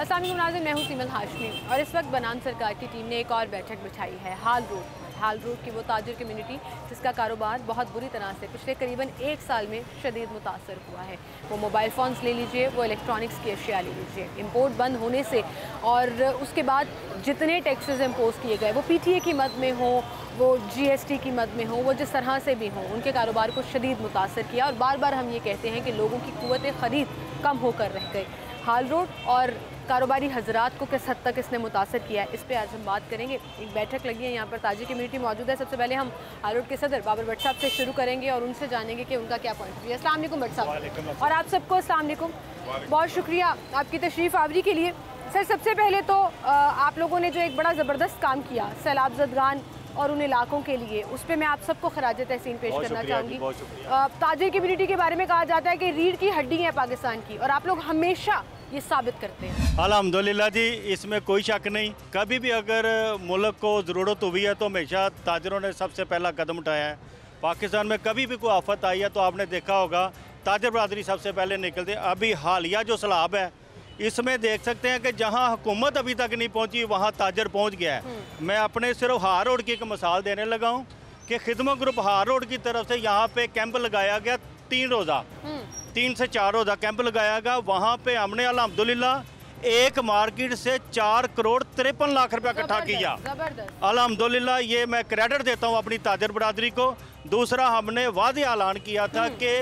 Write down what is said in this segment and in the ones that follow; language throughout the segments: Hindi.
अस्सलाम वालेकुम नाज़रीन, मैं हूँ सीमल हाशमी और इस वक्त बनान सरकार की टीम ने एक और बैठक बिठाई है हाल रोड की वो ताजिर कम्युनिटी जिसका कारोबार बहुत बुरी तरह से पिछले करीबन एक साल में शदीद मुतासर हुआ है। वो मोबाइल फ़ोन्स ले लीजिए, वो इलेक्ट्रॉनिक्स की अशिया ले लीजिए, इम्पोर्ट बंद होने से और उसके बाद जितने टैक्सेस इम्पोज किए गए वो PTA की मद में हो, वो GST की मद में हो, वो जिस तरह से भी हो, उनके कारोबार को शदीद मुतासर किया। और बार बार हम ये कहते हैं कि लोगों की क़ुव्वत ख़रीद कम होकर रह गई। हाल रोड और कारोबारी हजरात को किस हद तक इसने मुतासर किया है, इस पे आज हम बात करेंगे। एक बैठक लगी है, यहाँ पर ताजिर कम्युनिटी मौजूद है। सबसे पहले हम हाल रोड के सदर बाबर भट्ट साहब से शुरू करेंगे और उनसे जानेंगे कि उनका क्या पॉइंट ऑफ व्यू है। अस्सलाम वालेकुम भट्ट साहब, और आप सबको अस्सलाम वालेकुम, बहुत शुक्रिया आपकी तशरीफ़ आवरी के लिए। सर, सबसे पहले तो आप लोगों ने जो एक बड़ा ज़बरदस्त काम किया सैलाब ज़दगान और उन इलाकों के लिए, उस पर मैं आप सबको खराज तहसीन पेश करना चाहूँगी। ताजिर कम्युनिटी के बारे में कहा जाता है कि रीढ़ की हड्डी है पाकिस्तान की, और आप लोग हमेशा ये साबित करते हैं। अल्हम्दुलिल्लाह जी, इसमें कोई शक नहीं। कभी भी अगर मुल्क को ज़रूरत हुई है तो हमेशा ताजरों ने सबसे पहला कदम उठाया है। पाकिस्तान में कभी भी कोई आफत आई है तो आपने देखा होगा ताजर बरादरी सबसे पहले निकलते। अभी हालिया जो सैलाब है इसमें देख सकते हैं कि जहां हुकूमत अभी तक नहीं पहुंची वहां ताजर पहुंच गया है। मैं अपने सिर्फ हार रोड की एक मिसाल देने लगा हूं कि खिदमत ग्रुप हार रोड की तरफ से यहाँ पे कैंप लगाया गया 3 रोज़ा, 3 से 4 रोज़ा कैंप लगाया गया। वहाँ पे हमने अल्हम्दुलिल्लाह एक मार्केट से 4 करोड़ 53 लाख रुपया इकट्ठा किया। अल्हम्दुलिल्लाह, ये मैं क्रेडिट देता हूँ अपनी ताजर बरादरी को। दूसरा, हमने वादे ऐलान किया था कि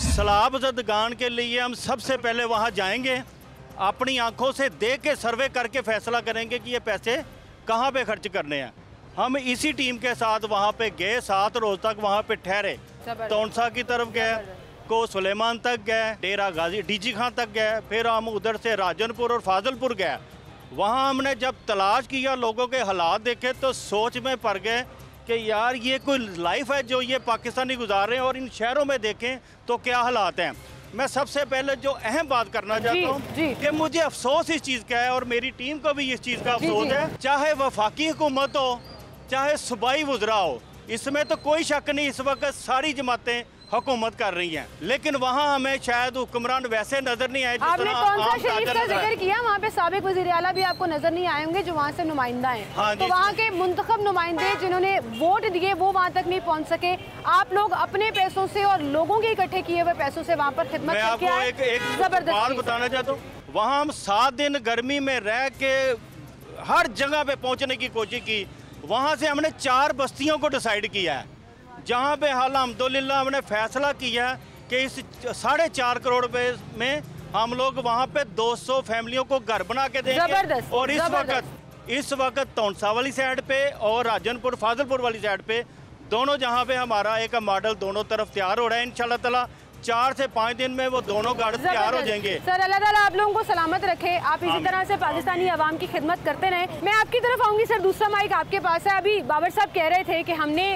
सैलाब ज़दगान के लिए हम सबसे पहले वहाँ जाएंगे, अपनी आंखों से देख के सर्वे करके फैसला करेंगे कि ये पैसे कहाँ पे खर्च करने हैं। हम इसी टीम के साथ वहाँ पे गए, 7 रोज़ तक वहाँ पे ठहरे। तौनसा की तरफ गए, को सुलेमान तक गए, डेरा गाजी DG खां तक गए, फिर हम उधर से राजनपुर और फाजलपुर गए। वहाँ हमने जब तलाश किया, लोगों के हालात देखे तो सोच में पड़ गए कि यार ये कोई लाइफ है जो ये पाकिस्तानी गुजार रहे हैं, और इन शहरों में देखें तो क्या हालात हैं। मैं सबसे पहले जो अहम बात करना चाहता हूँ कि मुझे अफसोस इस चीज़ का है और मेरी टीम को भी इस चीज़ का अफसोस है, चाहे वफाकी हुकूमत हो चाहे सूबाई वज़रा हो, इसमें तो कोई शक नहीं इस वक्त सारी जमातें हुकूमत कर रही हैं, लेकिन वहाँ हमें शायद हुक्मरान वैसे नजर नहीं आए। आपने कौनसा शरीफ का जिक्र किया, वहाँ पे साबिक वज़ीर आला भी आपको नजर नहीं आए होंगे जो वहाँ से नुमाइंदा हैं। हाँ, तो वहाँ के मुंतखब नुमाइंदे जिन्होंने वोट दिए वो वहाँ तक नहीं पहुँच सके। आप लोग अपने पैसों से और लोगों के इकट्ठे किए हुए पैसों से वहाँ पर खिदमत करके आए। एक बात बताना चाहता हूँ, वहाँ हम 7 दिन गर्मी में रह के हर जगह पे पहुँचने की कोशिश की। वहाँ से हमने 4 बस्तियों को डिसाइड किया है जहाँ पे अल्हम्दुलिल्लाह हमने फैसला किया कि इस 4.5 करोड़ रुपए में हम लोग वहाँ पे 200 फैमिलियों को घर बना के देंगे। और इस वक्त तौनसा वाली साइड पे और राजनपुर फाजलपुर वाली साइड पे दोनों जहाँ पे हमारा एक मॉडल दोनों तरफ तैयार हो रहा है। इंशाल्लाह ताला 4 से 5 दिन में वो दोनों गाड़ी तैयार हो जाएंगे। सर, अल्लाह ताला आप लोगों को सलामत रखे, आप इसी तरह से पाकिस्तानी आवाम की खिदमत करते रहें। मैं आपकी तरफ आऊँगी सर, दूसरा माइक आपके पास है। अभी बाबर साहब कह रहे थे कि हमने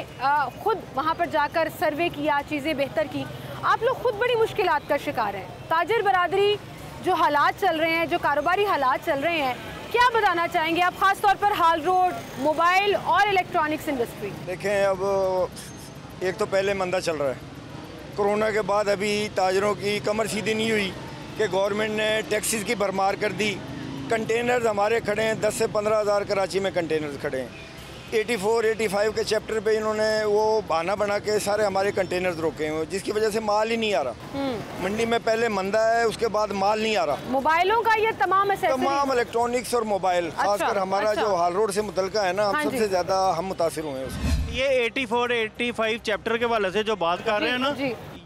खुद वहाँ पर जाकर सर्वे किया, चीज़ें बेहतर की। आप लोग खुद बड़ी मुश्किलात का शिकार हैं। ताजिर बरादरी जो हालात चल रहे हैं, जो कारोबारी हालात चल रहे हैं, क्या बताना चाहेंगे आप ख़ास तौर पर हाल रोड, मोबाइल और इलेक्ट्रॉनिक्स इंडस्ट्री? देखें, अब एक तो पहले मंदा चल रहा है, कोरोना के बाद अभी ताजरों की कमर सीधी नहीं हुई कि गवर्नमेंट ने टैक्सेस की भरमार कर दी। कंटेनर्स हमारे खड़े हैं, 10 से 15 हज़ार कराची में कंटेनर्स खड़े हैं। 84, 85 के चैप्टर पे इन्होंने वो बहाना बना के सारे हमारे कंटेनर्स रोके हैं, जिसकी वजह से माल ही नहीं आ रहा। मंडी में पहले मंदा है, उसके बाद माल नहीं आ रहा। मोबाइलों का ये तमाम इलेक्ट्रॉनिक्स और मोबाइल, खासकर हमारा जो हाल रोड से मुतल्लिका है ना, हम सबसे ज़्यादा हम मुतासिर हुए हैं उससे। ये 84, 85 चैप्टर के वाले से जो बात कर रहे हैं ना,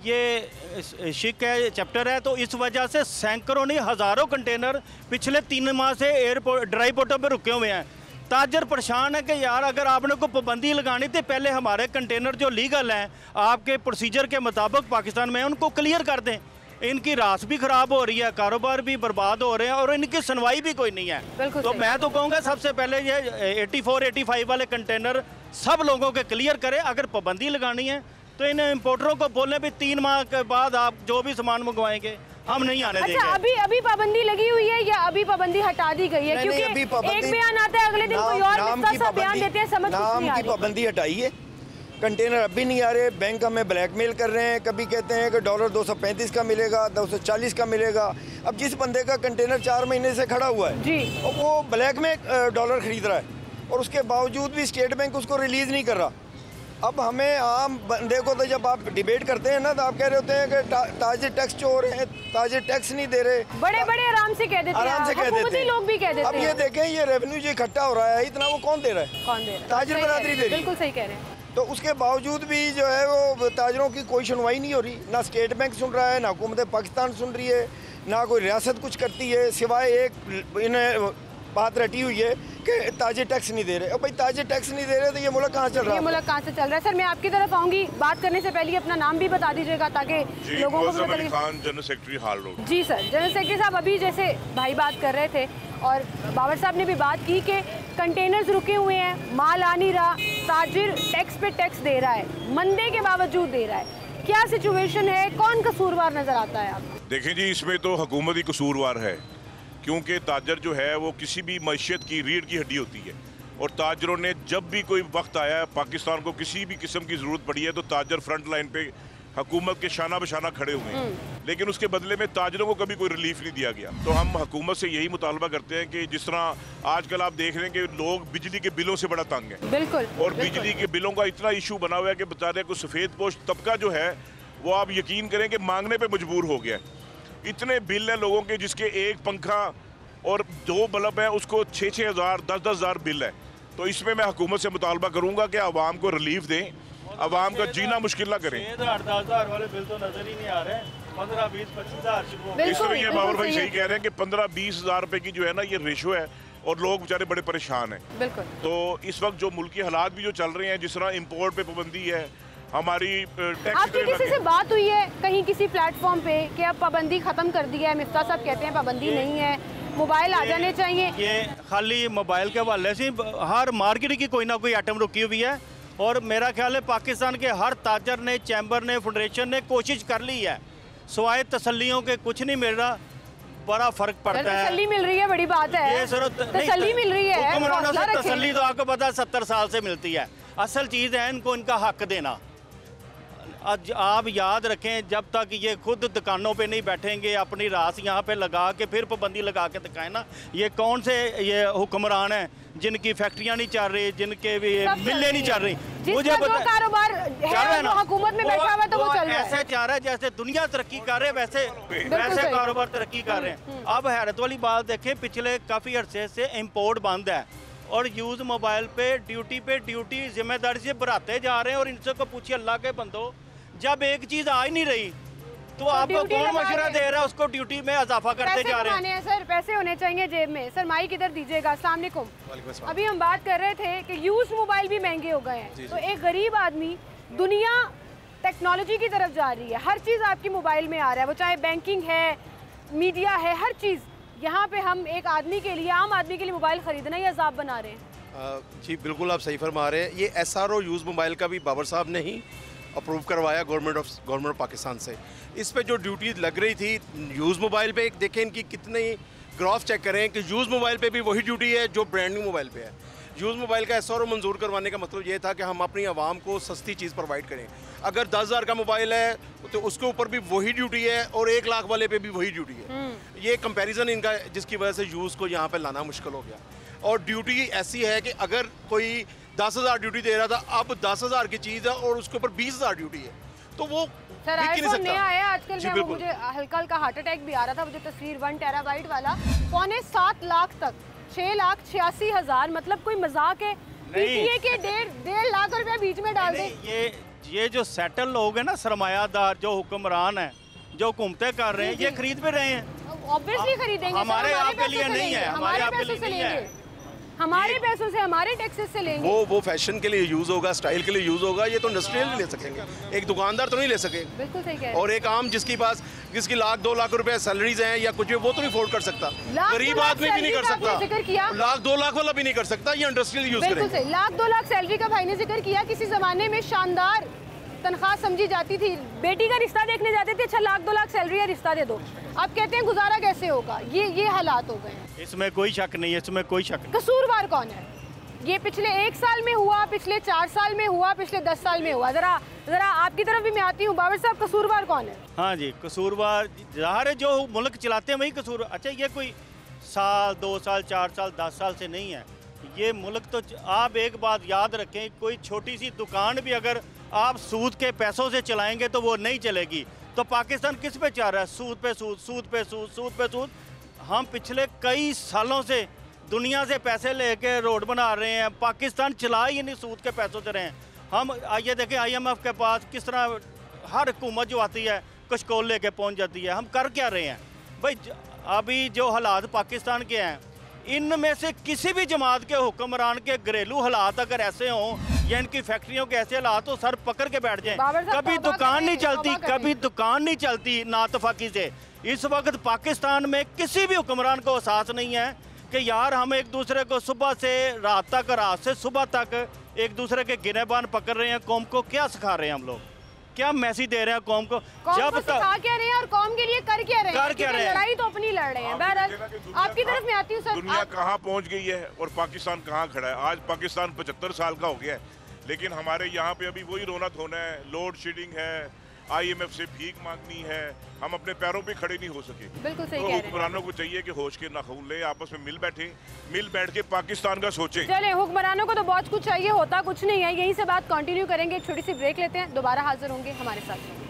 ये शिक है, चैप्टर है, तो इस वजह से सैकड़ों नहीं हज़ारों कंटेनर पिछले 3 माह से एयरपोर्ट ड्राई पोर्टों पे रुके हुए हैं। ताजर परेशान है कि यार अगर आपने को पाबंदी लगानी थी, पहले हमारे कंटेनर जो लीगल हैं आपके प्रोसीजर के मुताबिक पाकिस्तान में उनको क्लियर कर दें। इनकी रास भी ख़राब हो रही है, कारोबार भी बर्बाद हो रहे हैं और इनकी सुनवाई भी कोई नहीं है। तो मैं तो कहूँगा सबसे पहले ये 84, 85 वाले कंटेनर सब लोगों के क्लियर करें। अगर पाबंदी लगानी है तो इन इम्पोर्टरों को बोले भी 3 माह के बाद आप जो भी सामान मंगवाएंगे हम नहीं आने देंगे। अच्छा, अभी पाबंदी लगी हुई है या अभी पाबंदी हटा दी गई है? क्योंकि एक बयान आता है, अगले दिन कोई और बयान देते हैं, समझ नहीं आ रही। नाम की पाबंदी हटाई है, कंटेनर अब भी नहीं आ रहे, बैंक हमें ब्लैकमेल कर रहे हैं। कभी कहते हैं कि डॉलर 235 का मिलेगा, 240 का मिलेगा। अब जिस बंदे का कंटेनर 4 महीने से खड़ा हुआ है जी, और वो ब्लैक में डॉलर खरीद रहा है और उसके बावजूद भी स्टेट बैंक उसको रिलीज़ नहीं कर रहा। अब हमें आम बंदे को, तो जब आप डिबेट करते हैं ना, तो आप कह रहे होते हैं कि ताजिर टैक्स चोर हैं, ताजिर टैक्स नहीं दे रहे। बड़े बड़े आराम से कह देते हैं, आराम से कह देते हैं, लोग भी कह देते हैं। अब ये देखें, ये रेवेन्यू जो इकट्ठा हो रहा है इतना, वो कौन दे रहा है? कौन दे रहा है? ताजिर बरादरी दे रही है। बिल्कुल सही कह रहे हैं। तो उसके बावजूद भी जो है वो ताजरों की कोई सुनवाई नहीं हो रही। ना स्टेट बैंक सुन रहा है, ना हुकूमत पाकिस्तान सुन रही है, ना कोई रियासत कुछ करती है, सिवाय एक इन्हें बात रटी हुई है कि ताजिर टैक्स नहीं दे रहे। अब भाई ताजिर टैक्स नहीं दे रहे तो ये मुल्क कहाँ चल रहा है? ये मुल्क कहाँ से चल रहा है? सर मैं आपकी तरफ आऊँगी, बात करने से पहले अपना नाम भी बता दीजिएगा ताकि लोगों को पता लगे। खान, जनरल सेक्रेटरी हाल रोड। जी सर, जनरल सेक्रेटरी साहब, अभी जैसे भाई बात कर रहे थे और बाबर साहब ने भी बात की कि कंटेनर्स रुके हुए हैं, माल आ नहीं रहा, ताजिर टैक्स पे टैक्स दे रहा है, मंदे के बावजूद दे रहा है। क्या सिचुएशन है? कौन कसूरवार नजर आता है आपको? देखें जी, इसमें तो हुकूमत ही कसूरवार है, क्योंकि ताजर जो है वो किसी भी मैशियत की रीढ़ की हड्डी होती है। और ताजरों ने जब भी कोई वक्त आया है, पाकिस्तान को किसी भी किस्म की ज़रूरत पड़ी है, तो ताजर फ्रंट लाइन पे हुकूमत के शाना बशाना खड़े हुए हैं। लेकिन उसके बदले में ताजरों को कभी कोई रिलीफ नहीं दिया गया। तो हम हुकूमत से यही मुतालबा करते हैं कि जिस तरह आजकल आप देख रहे हैं कि लोग बिजली के बिलों से बड़ा तंग है, बिल्कुल, और बिजली के बिलों का इतना इशू बना हुआ है कि बेचारे को सफ़ेद पोश तबका जो है वो आप यकीन करें कि मांगने पे मजबूर हो गया। इतने बिल हैं लोगों के, जिसके एक पंखा और 2 बल्ब है, उसको 6-6 हज़ार 10-10 हज़ार बिल है। तो इसमें मैं हुकूमत से मुतालबा करूँगा कि आवाम को रिलीफ दें, आवाम का जीना मुश्किल ना करें। 10,000 वाले बिल तो नजर ही नहीं आ रहे। 15, 20, 25 हज़ार इस तरह ये बाबर भाई सही कह रहे हैं कि 15-20 हज़ार रुपए की जो है ना ये रेशो है, और लोग बेचारे बड़े परेशान हैं। बिल्कुल। तो इस वक्त जो मुल्की हालात भी जो चल रहे हैं, जिस तरह इम्पोर्ट पे पाबंदी है, हमारी आपकी किसी से बात हुई है कहीं किसी प्लेटफॉर्म पे कि अब पाबंदी खत्म कर दी है? मिफ्ता साहब कहते हैं पाबंदी नहीं है, मोबाइल आ जाने चाहिए। ये खाली मोबाइल के हवाले से हर मार्केट की कोई ना कोई आइटम रुकी हुई है, और मेरा ख्याल है पाकिस्तान के हर ताजर ने, चैम्बर ने, फेडरेशन ने कोशिश कर ली है, सिवाय तसल्लियों के कुछ नहीं मिल रहा। बड़ा फर्क पड़ता है। तसल्ली मिल रही है, बड़ी बात है। तसल्ली मिल रही है, हुक्मरानों से तसल्ली तो आपको पता 70 साल से मिलती है। असल चीज़ है इनको इनका हक देना। आज आप याद रखें, जब तक ये खुद दुकानों पे नहीं बैठेंगे, अपनी रास यहाँ पे लगा के फिर पाबंदी लगा के दिखाएं ना, ये कौन से ये हुक्मरान हैं जिनकी फैक्ट्रियाँ नहीं चल रही, जिनके भी मिलें नहीं चल रही? मुझे पता कारोबार है ना, हुकूमत में बैठा हुआ तो वो चल रहा है। ऐसे चाह रहा है जैसे दुनिया तरक्की कर रहे हैं, वैसे कारोबार तरक्की कर रहे हैं। अब हैरत वाली बात देखें, पिछले काफ़ी अरसे से इम्पोर्ट बंद है और यूज़ मोबाइल पे ड्यूटी जिम्मेदारी से बढ़ाते जा रहे हैं। और इनसे को पूछिए, अल्लाह के बंदो, जब एक चीज़ आ ही नहीं रही तो आपको कौन मशवरा दे रहा है उसको ड्यूटी में इजाफा करते जा रहे हैं? सर पैसे होने चाहिए जेब में। सर माइक इधर दीजिएगा। अस्सलाम वालेकुम। अभी हम बात कर रहे थे कि यूज मोबाइल भी महंगे हो गए हैं, तो एक गरीब आदमी, दुनिया टेक्नोलॉजी की तरफ जा रही है, हर चीज़ आपकी मोबाइल में आ रहा है, वो चाहे बैंकिंग है, मीडिया है, हर चीज़। यहाँ पे हम एक आदमी के लिए, आम आदमी के लिए मोबाइल खरीदना ही अजाब बना रहे हैं। जी बिल्कुल, आप सही फरमा रहे हैं। ये SRO यूज़ मोबाइल का भी बाबर साहब ने ही अप्रूव करवाया गवर्नमेंट ऑफ पाकिस्तान से। इस पे जो ड्यूटी लग रही थी यूज़ मोबाइल पे, देखें इनकी कितनी ग्राफ चेक करें कि यूज़ मोबाइल पे भी वही ड्यूटी है जो ब्रांड न्यू मोबाइल पे है। यूज़ मोबाइल का SRO मंजूर करवाने का मतलब ये था कि हम अपनी आवाम को सस्ती चीज़ प्रोवाइड करें। अगर 10,000 का मोबाइल है तो उसके ऊपर भी वही ड्यूटी है और 1 लाख वाले पे भी वही ड्यूटी है। ये कंपैरिजन इनका, जिसकी वजह से यूज़ को यहाँ पे लाना मुश्किल हो गया। और ड्यूटी ऐसी है कि अगर कोई 10,000 ड्यूटी दे रहा था, अब 10,000 की चीज़ है और उसके ऊपर 20,000 ड्यूटी है, तो वो सर आईफोन नया आया आजकल में, मुझे हल्का हल्का हार्ट अटैक भी आ रहा था। मुझे तस्वीर 1 टेराबाइट वाला 7.25 लाख तक, 6,86,000, मतलब कोई मजाक है? PTA के 1.5 लाख रुपया बीच में डाल दे। ये जो सेटल लोग हैं ना, सरमायादार, जो हुक्मरान हैं, जो हुकूमतें कर रहे हैं, ये खरीद पे रहे हैं। ऑब्वियसली खरीदेंगे, हमारे आपके लिए नहीं है, हमारे आपके लिए नहीं है। हमारे पैसों से, हमारे टैक्सेस से लेंगे। वो फैशन के लिए यूज़ होगा, स्टाइल के लिए यूज़ होगा, ये तो इंडस्ट्रियल नहीं ले सकेंगे, एक दुकानदार तो नहीं ले सके। बिल्कुल सही कह रहे हैं। और एक आम जिसकी 1-2 लाख रुपए सैलरीज हैं या कुछ, वो तो नहीं अफोर्ड कर सकता। गरीब आदमी भी नहीं कर सकता, 1-2 लाख वाला भी नहीं कर सकता, ये इंडस्ट्रियल यूज़ करेंगे। बिल्कुल सही। 1-2 लाख सैलरी का भाई ने जिक्र किया। किसी जमाने में शानदार तनख्वाह समझी जाती थी, बेटी का रिश्ता देखने जाते थे, 6 लाख 2 लाख सैलरी है, रिश्ता दे दो। अब कहते हैं गुजारा कैसे होगा? ये हालात हो गए हैं। इसमें कोई शक नहीं है, इसमें कोई शक नहीं। कसूरवार कौन है? ये पिछले 1 साल में हुआ, पिछले 4 साल में हुआ, पिछले 10 साल में हुआ? ज़रा आपकी तरफ भी मैं आती हूँ। बाबर साहब, कसूरवार कौन है? हाँ जी, कसूरवार ज़ाहिर है जो मुल्क चलाते हैं वही कसूर। अच्छा, ये कोई साल 2 साल 4 साल 10 साल से नहीं है ये मुल्क। तो आप एक बात याद रखें, कोई छोटी सी दुकान भी अगर आप सूद के पैसों से चलाएंगे तो वो नहीं चलेगी। तो पाकिस्तान किस पे चल रहा है? सूद पे सूद, सूद पे सूद, सूद पे सूद। हम पिछले कई सालों से दुनिया से पैसे लेके रोड बना रहे हैं, पाकिस्तान चला ही नहीं सूद के पैसों से रहे हैं हम। आइए देखें IMF के पास किस तरह हर हुकूमत जो आती है कशकोल लेके पहुंच जाती है। हम कर क्या रहे हैं भाई? अभी जो हालात पाकिस्तान के हैं, इनमें से किसी भी जमात के हुक्मरान के घरेलू हालात अगर ऐसे हों या इनकी फैक्ट्रियों के ऐसे हालात तो सर पकड़ के बैठ जाएं। कभी दुकान नहीं चलती, कभी दुकान नहीं चलती नातफाकी से। इस वक्त पाकिस्तान में किसी भी हुक्मरान को एहसास नहीं है कि यार हम एक दूसरे को सुबह से रात तक, रात से सुबह तक एक दूसरे के गिरेबान पकड़ रहे हैं। कौम को क्या सिखा रहे हैं हम लोग? क्या मैसेज दे रहे हैं कौम को? जब तक सिखा क्या रहे हैं और कौम के लिए कर क्या रहे हैं? लड़ाई तो अपनी लड़ रहे हैं। बहरहाल आपकी तरफ में आती हूँ सर। दुनिया कहाँ पहुँच गई है और पाकिस्तान कहाँ खड़ा है? आज पाकिस्तान 75 साल का हो गया है, लेकिन हमारे यहाँ पे अभी वही रोना धोना है, लोड शेडिंग है, IMF से भीख मांगनी है। हम अपने पैरों पे खड़े नहीं हो सके। बिल्कुल सही तो कह रहे हैं। हुक्मरानों को चाहिए कि होश के नाखून ले, आपस में मिल बैठ के पाकिस्तान का सोचे। चले, हुक्मरानों को तो बहुत कुछ चाहिए, होता कुछ नहीं है। यहीं से बात कंटिन्यू करेंगे, एक छोटी सी ब्रेक लेते हैं, दोबारा हाजिर होंगे हमारे साथ।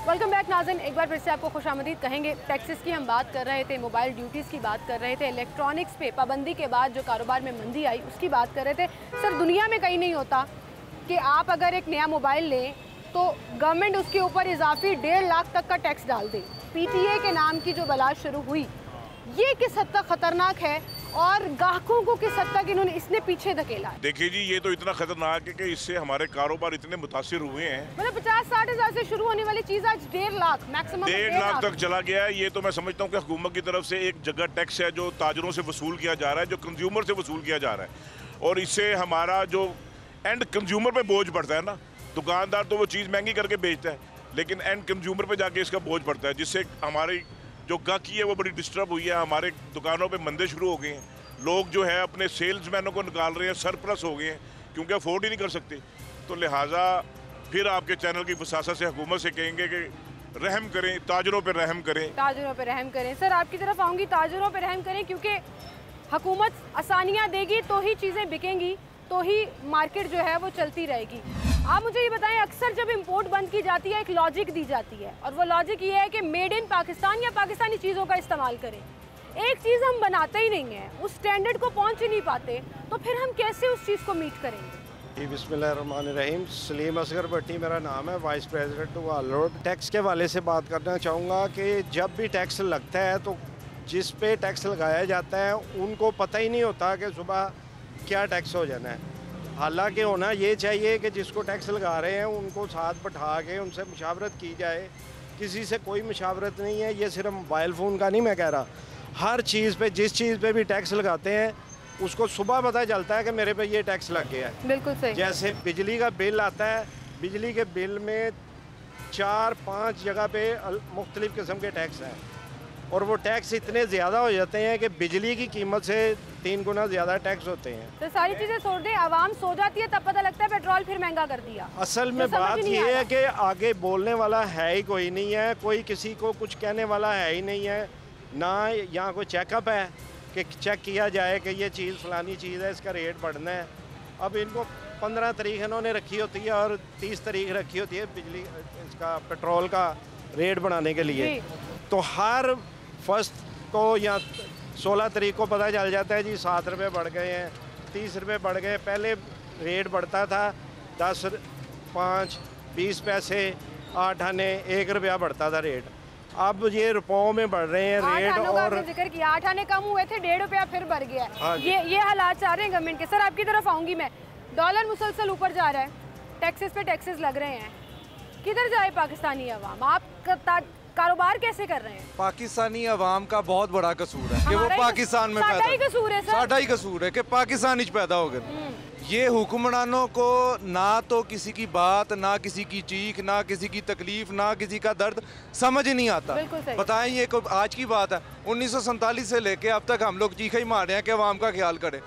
वेलकम बैक नाज़रीन, एक बार फिर से आपको खुशामदीद कहेंगे। टैक्सेस की हम बात कर रहे थे, मोबाइल ड्यूटीज़ की बात कर रहे थे, इलेक्ट्रॉनिक्स पे पाबंदी के बाद जो कारोबार में मंदी आई उसकी बात कर रहे थे। सर, दुनिया में कहीं नहीं होता कि आप अगर एक नया मोबाइल लें तो गवर्नमेंट उसके ऊपर इजाफी 1.5 लाख तक का टैक्स डाल दे। PTA के नाम की जो बला शुरू हुई, ये किस हद तक खतरनाक है और ग्राहकों को किस हद तक इसने पीछे धकेला है? देखिए जी, ये तो इतना खतरनाक है कि इससे हमारे कारोबार इतने मुतासिर हुए हैं। मतलब 50-60 हज़ार से शुरू होने वाली चीज़ आज 1.5 लाख, मैक्सिमम 1.5 लाख तक चला गया है। ये तो मैं समझता हूँ कि हुकूमत की तरफ से एक जगह टैक्स है जो ताजरों से वसूल किया जा रहा है, जो कंज्यूमर से वसूल किया जा रहा है, और इससे हमारा जो एंड कंज्यूमर पे बोझ पड़ता है ना। दुकानदार तो वो चीज़ महंगी करके बेचता है, लेकिन एंड कंज्यूमर पे जाके इसका बोझ पड़ता है, जिससे हमारी जो गाहकी है वो बड़ी डिस्टर्ब हुई है। हमारे दुकानों पे मंदे शुरू हो गए हैं, लोग जो है अपने सेल्समैनों को निकाल रहे हैं, सरप्लस हो गए हैं क्योंकि अफोर्ड ही नहीं कर सकते। तो लिहाजा फिर आपके चैनल की वसासत से हुकूमत से कहेंगे कि रहम करें, ताजरों पे रहम करें। ताजरों पे रहम करें। सर, आपकी तरफ आऊँगी, ताजरों पे रहम करें, क्योंकि हुकूमत आसानियाँ देगी तो ही चीज़ें बिकेंगी, तो ही मार्केट जो है वो चलती रहेगी। आप मुझे ये बताएं, अक्सर जब इंपोर्ट बंद की जाती है एक लॉजिक दी जाती है, और वो लॉजिक ये है कि मेड इन पाकिस्तान या पाकिस्तानी चीज़ों का इस्तेमाल करें। एक चीज़ हम बनाते ही नहीं हैं, उस स्टैंडर्ड को पहुंच ही नहीं पाते, तो फिर हम कैसे उस चीज़ को मीट करेंगे? बिस्मिल्लाहिर्रहमानिर्रहीम। सलीम असगर भट्टी मेरा नाम है, वाइस प्रेसिडेंट वाल रोड। टैक्स के हवाले से बात करना चाहूँगा कि जब भी टैक्स लगता है तो जिस पे टैक्स लगाया जाता है उनको पता ही नहीं होता कि सुबह क्या टैक्स हो जाना है। हालांकि होना ये चाहिए कि जिसको टैक्स लगा रहे हैं उनको साथ बैठा के उनसे मुशावरत की जाए। किसी से कोई मुशावरत नहीं है, ये सिर्फ मोबाइल फ़ोन का नहीं मैं कह रहा, हर चीज़ पे, जिस चीज़ पे भी टैक्स लगाते हैं उसको सुबह पता चलता है कि मेरे पे ये टैक्स लग गया है। बिल्कुल सही। जैसे बिजली का बिल आता है, बिजली के बिल में 4-5 जगह पे मुख्तलिफ़ किस्म के टैक्स हैं, और वो टैक्स इतने ज़्यादा हो जाते हैं कि बिजली की कीमत से 3 गुना ज़्यादा टैक्स होते हैं। तो सारी चीज़ें छोड़ दें, आवाम सो जाती है, तब पता लगता है पेट्रोल फिर महंगा कर दिया। असल में बात ये है कि आगे बोलने वाला है ही कोई नहीं है, कोई किसी को कुछ कहने वाला है ही नहीं है। ना यहाँ कोई चेकअप है कि चेक किया जाए कि ये चीज़ फलानी चीज़ है, इसका रेट बढ़ना है। अब इनको 15 तारीख इन्होंने रखी होती है और 30 तारीख रखी होती है बिजली इसका पेट्रोल का रेट बढ़ाने के लिए। तो हर फर्स्ट को या 16 तारीख को पता चल जाता है जी 7 रुपये बढ़ गए हैं, 30 रुपये बढ़ गए। पहले रेट बढ़ता था 10, 5, 20 पैसे, 8 आने, 1 रुपया बढ़ता था रेट। अब ये रुपयों में बढ़ रहे हैं रेट। और जिक्र किया 8 आने कम हुए थे, 1.5 रुपया फिर बढ़ गया है। ये हालात चाह रहे हैं गवर्नमेंट के। सर, आपकी तरफ आऊँगी मैं। डॉलर मुसलसल ऊपर जा रहा है, टैक्सेस पे टैक्सेस लग रहे हैं, किधर जाए पाकिस्तानी अवाम? आप कारोबार कैसे कर रहे हैं? पाकिस्तानी अवाम का बहुत बड़ा कसूर है कि वो पाकिस्तान में पैदा, साडा ही कसूर है सर, साडा ही कसूर है कि पाकिस्तान ही पैदा हो गए। ये हुक्मरानों को ना तो किसी की बात, ना किसी की चीख, ना किसी की तकलीफ, ना किसी का दर्द समझ नहीं आता। बताएं, ये आज की बात है, 1947 से लेके अब तक हम लोग चीखें ही मार रहे हैं कि अवाम का ख्याल करें।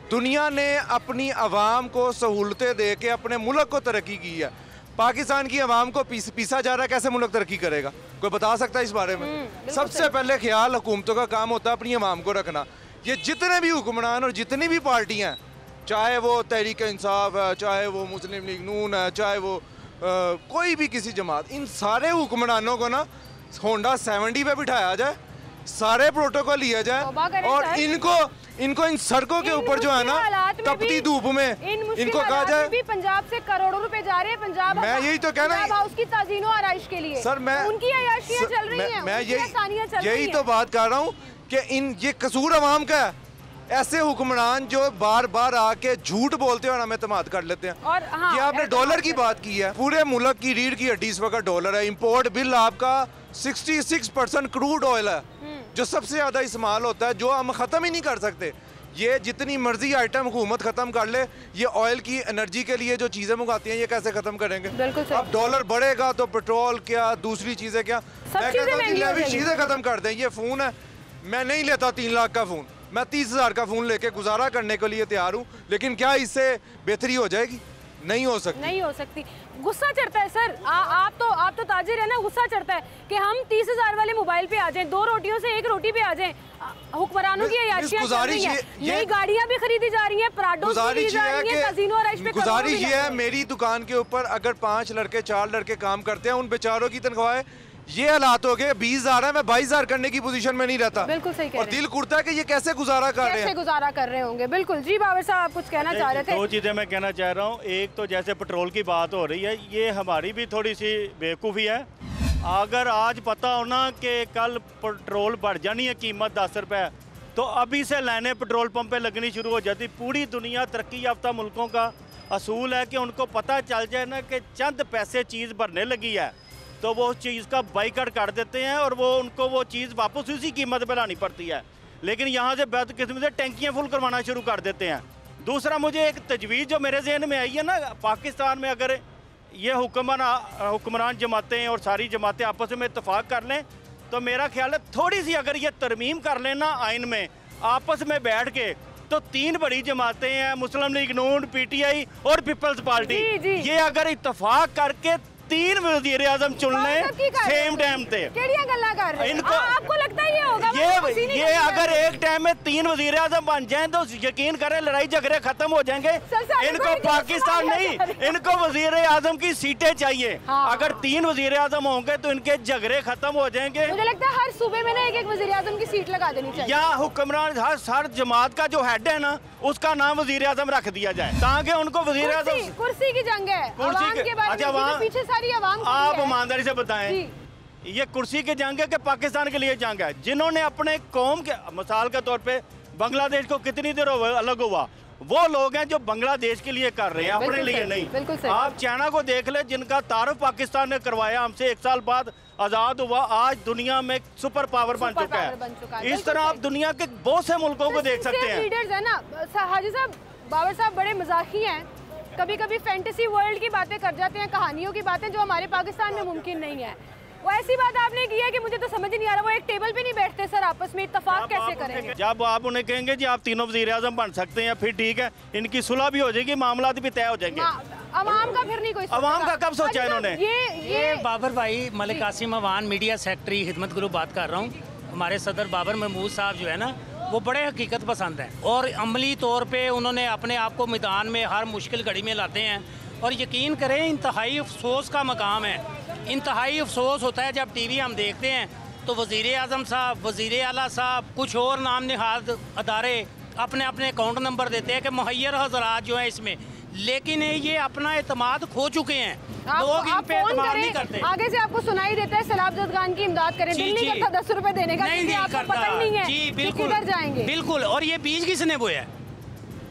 दुनिया ने अपनी अवाम को सहूलतें दे के अपने मुल्क को तरक्की की है। पाकिस्तान की अवाम को पीसा जा रहा है, कैसे मुल्क तरक्की करेगा? कोई बता सकता है इस बारे में? सबसे पहले ख्याल हुकूमतों का काम होता है अपनी अवाम को रखना। ये जितने भी हुक्मरान और जितनी भी पार्टियाँ, चाहे वो तहरीक इंसाफ है, चाहे वो मुस्लिम लीग नून है, चाहे वो कोई भी किसी जमात, इन सारे हुक्मरानों को ना होंडा 70 पे बिठाया जाए, सारे प्रोटोकॉल लिया जाए और इनको इन सड़कों के ऊपर जो है ना तपती धूप में इनको कहा जाए। भी पंजाब से करोड़ों रुपए जा रहे हैं, पंजाब मैं यही तो कहना है उसकी ताज़ीनो आराइश के लिए सर, मैं उनकी अयाशियां चल रही हैं, मैं यही तो बात कर रहा हूँ कि ये कसूर अवाम का है। ऐसे हुक्मरान जो बार बार आके झूठ बोलते हैं और हमें एतमाद कर लेते हैं। और हाँ, ये आपने डॉलर की बात की है, पूरे मुल्क की रीढ़ की हड्डी इस वक्त डॉलर है। इंपोर्ट बिल आपका 66% क्रूड ऑयल है, जो सबसे ज्यादा इस्तेमाल होता है, जो हम खत्म ही नहीं कर सकते। ये जितनी मर्जी आइटम हुकूमत खत्म कर ले, ये ऑयल की एनर्जी के लिए जो चीजें मंगाती हैं, ये कैसे खत्म करेंगे? अब डॉलर बढ़ेगा तो पेट्रोल क्या, दूसरी चीजें क्या, मैं कहता हूँ चीजें खत्म कर दें। ये फोन है, मैं नहीं लेता 3 लाख का फोन, मैं 30,000 का फोन लेके गुजारा करने के लिए तैयार हूँ, लेकिन क्या इससे बेहतरी हो जाएगी? नहीं हो सकती, नहीं हो सकती। गुस्सा चढ़ता है सर, आप तो ताजिर है ना, गुस्सा चढ़ता है कि हम 30,000 वाले मोबाइल पे आ जाएं, 2 रोटियों से 1 रोटी पे आ जाएं। हुक्मरानों की अयाशियां चल रही हैं, नई गाड़ियां भी खरीदी जा रही हैं, प्राडो खरीदी जा रही हैं, काज़िनो और आइश पे गुजारिश ये है, मेरी दुकान के ऊपर अगर 5 लड़के 4 लड़के काम करते हैं, उन बेचारों की तनख्वाहें ये हालात हो गए, 20,000 है, मैं 22,000 करने की पोजीशन में नहीं रहता। बिल्कुल सही कह रहे हैं। और दिल कुड़ता है कि ये कैसे गुजारा कर रहे हैं, कैसे गुजारा कर रहे होंगे। बिल्कुल जी, बाबर साहब आप कुछ कहना चाह रहे थे? 2 चीज़ें मैं कहना चाह रहा हूँ। एक तो जैसे पेट्रोल की बात हो रही है, ये हमारी भी थोड़ी सी बेवकूफ़ी है। अगर आज पता हो ना कि कल पेट्रोल बढ़ जानी है कीमत 10 रुपये, तो अभी से लाइनें पेट्रोल पंप पे लगनी शुरू हो जाती। पूरी दुनिया तरक्की याफ्ता मुल्कों का असूल है कि उनको पता चल जाए ना कि चंद पैसे चीज़ भरने लगी है, तो वो उस चीज़ का बाइकआउट कर देते हैं और उनको वो चीज़ वापस उसी कीमत पर लानी पड़ती है। लेकिन यहाँ से बदकिस्मती से टैंकियाँ फुल करवाना शुरू कर देते हैं। दूसरा, मुझे एक तजवीज़ जो मेरे जहन में आई है ना, पाकिस्तान में अगर ये हुक्मरान जमातें और सारी जमातें आपस में इत्तेफाक कर लें, तो मेरा ख्याल है थोड़ी सी अगर ये तरमीम कर लें ना आइन में, आपस में बैठ के, तो 3 बड़ी जमातें हैं, मुस्लिम लीग नून, PTI और पीपल्स पार्टी, ये अगर इत्तेफाक करके 3 वज़ीर आज़म चुन लें सेम टाइम पे, इनको आपको लगता है ये होगा? ये अगर एक टाइम में 3 वज़ीर आज़म बन जाएं तो यकीन करें लड़ाई झगड़े खत्म हो जाएंगे। इनको पाकिस्तान नहीं, इनको वज़ीर आज़म की सीटें चाहिए। अगर 3 वज़ीर आज़म होंगे तो इनके झगड़े खत्म हो जाएंगे। मुझे लगता है हर सूबे में ना एक वज़ीर आज़म की सीट लगा देनी चाहिए, या हुक्मरान हर जमात का जो हेड है ना, उसका नाम वज़ीर आज़म रख दिया जाए, ताकि उनको वज़ीर आज़म, कुर्सी की जंग है, कुर्सी के पीछे सारी आवाम। आप ईमानदारी से बताएं, ये कुर्सी की जंग है कि पाकिस्तान के लिए जंग है? जिन्होंने अपने कौम के, मिसाल के तौर पे बांग्लादेश को कितनी देर अलग हुआ, वो लोग हैं जो बांग्लादेश के लिए कर रहे हैं, अपने लिए नहीं। आप चाइना को देख ले, जिनका तारुफ पाकिस्तान ने करवाया हमसे, 1 साल बाद आज़ाद हुआ, आज दुनिया में सुपर पावर बन चुका है। इस तरह आप दुनिया के बहुत से मुल्कों को देख सकते हैं। लीडर्स है ना हाजी साहब, बाबर साहब बड़े मजाकी हैं, कभी कभी फैंटेसी वर्ल्ड की बातें कर जाते हैं, कहानियों की बातें जो हमारे पाकिस्तान में मुमकिन नहीं है। वो ऐसी बात आपने की है कि मुझे तो समझ नहीं आ रहा, वो एक टेबल पे नहीं बैठते सर, आपस में इत्तेफाक कैसे करेंगे? जब आप उन्हें कहेंगे जी आप तीनों वज़ीर आज़म बन सकते हैं, फिर ठीक है, इनकी सुलह भी हो जाएगी, मामला भी तय हो जाएंगे। अवाम का फिर नहीं कोई, अवाम का कब सोचा इन्होंने? ये बाबर भाई, मलिक कासिम अवान मीडिया सेक्रेटरी खिदमत ग्रुप बात कर रहा हूँ। हमारे सदर बाबर महमूद साहब जो है ना, वो बड़े हकीकत पसंद हैं और अमली तौर पे उन्होंने अपने आप को मैदान में हर मुश्किल घड़ी में लाते हैं। और यकीन करें, इंतहाई अफसोस का मकाम है, इंतहाई अफसोस होता है जब टीवी हम देखते हैं तो वज़ीर आज़म साहब, वज़ीर आला साहब, कुछ और नाम निहाद अदारे अपने अपने अकाउंट नंबर देते हैं कि मुहैयर हज़रात जो हैं इसमें, लेकिन ये अपना एतमाद खो चुके हैं। लोग इन पे एतमाद नहीं करते। आगे से आपको सुनाई देता है सैलाब ज़दगान की इमदाद करें, दिल नहीं करता 10 रुपए देने का, नहीं आपको पता ही नहीं है जी, बिल्कुल किधर जाएंगे। बिल्कुल। और ये बीज किसने बोया?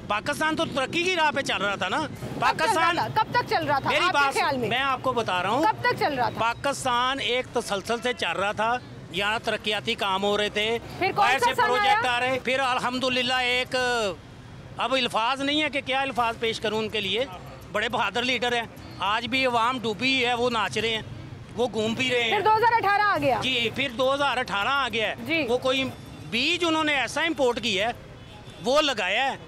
पाकिस्तान तो तरक्की की राह पे चल रहा था ना। पाकिस्तान कब तक चल रहा था? मेरी बात मैं आपको बता रहा हूँ, कब तक चल रहा था? पाकिस्तान एक तसलसल से चल रहा था, यहाँ तरक्याती काम हो रहे थे, फिर कौन सा ऐसे प्रोजेक्ट आ रहे, फिर अल्हम्दुलिल्लाह एक अब अल्फाज नहीं है कि क्या अल्फाज पेश करूँ उनके लिए। बड़े बहादुर लीडर हैं, आज भी अवाम डूबी है, वो नाच रहे हैं, वो घूम भी रहे हैं। फिर 2018 आ गया जी, फिर 2018 आ गया जी। वो कोई बीज उन्होंने ऐसा इंपोर्ट किया है, वो लगाया है,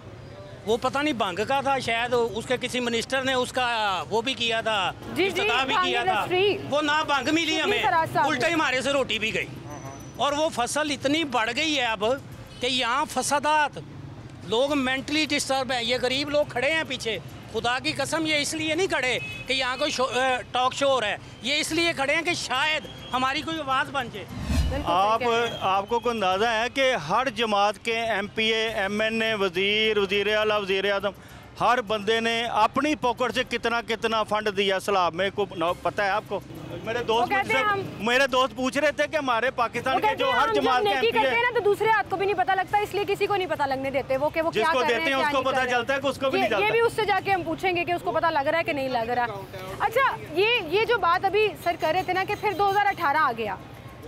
वो पता नहीं भंग का था शायद, उसके किसी मिनिस्टर ने उसका वो भी किया था, इफ्तिताह भी किया था, वो ना भंग मिली हमें, उल्टा ही हमारे से रोटी भी गई। और वो फसल इतनी बढ़ गई है अब कि यहाँ फसादात, लोग मेंटली डिस्टर्ब हैं। ये गरीब लोग खड़े हैं पीछे, खुदा की कसम ये इसलिए नहीं खड़े कि यहाँ कोई टॉक शो हो रहा है, ये इसलिए खड़े हैं कि शायद हमारी कोई आवाज़ बन जाए। आपको कोई अंदाज़ा है कि हर जमात के MPA, MNA, वज़ीर आला, वज़ीर आज़म, हर बंदे ने अपनी पॉकेट से कितना कितना फंड दिया सैलाब में, को पता है आपको? मेरे दोस्त पूछ रहे थे कि हमारे पाकिस्तान के जो हर जमात के MPA करते हैं ना, तो दूसरे हाथ को भी नहीं पता लगता, इसलिए किसी को नहीं पता लगने देते वो कि वो क्या कर रहे हैं, उसको पता चलता है, उसको भी नहीं चलता। ये भी उससे जाके हम पूछेंगे कि उसको पता लग रहा है कि नहीं लग रहा। अच्छा, ये जो बात अभी सर कर रहे थे ना कि फिर 2018 आ गया,